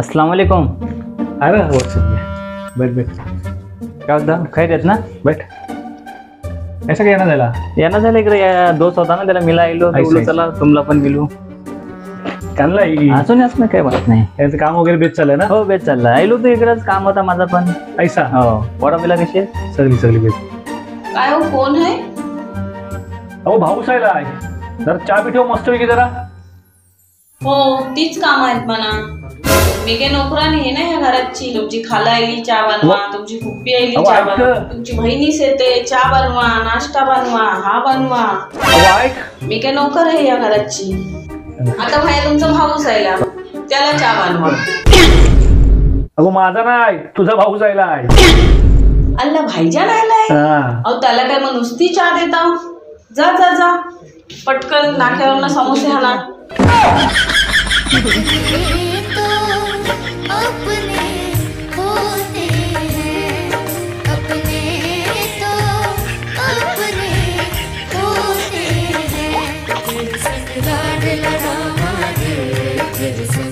अस्सलाम वालेकुम. अरे बैठ बैठ. काय होतं खैर ना. बैठ. ऐसा काय येणं झाला? यानं झालं इकडे दोस्त होता ना त्याला मिला आलो ऐसा. चला तुम्हाला पण मिलू. चाललंय अजून काही बात नाही. याचं काम वगैरे बेच चाललंय ना? हो बेच चालला आलो तू इकडेच काम होता माझा पण. ऐसा. हो पोरा मिला कशी आहे? सगळी सगळी बेच. काय हो कोण आहे? अहो भाऊ सायला आहे. जरा चहा पिठव मस्त पैकी जरा. हो तीच काम आहेत म्हणा. मी काही नोकरानी आहे ना या घराची. तुमची खाला आली चहा बनवा, तुमची फुप्पी आली अहो, चहा ऐक. बनवा, तुमची बहिणीच येते चहा बनवा, नाश्ता बनवा, हा बनवा. अहो ऐक. मी काय नोकर आहे या घराची. आता बाहेर तुमचा भाऊच आयला त्याला चहा बनवा. अगो माझा नाही तुझा भाऊ जायला आहे. अल्ला भाईजान आलाय. हा. अहो त्याला काय मग नुसती चहा देता? जा जा जा पटकन नाक्यावरनं समोसे आणा. संग लाड लगा मांगे, फिर संग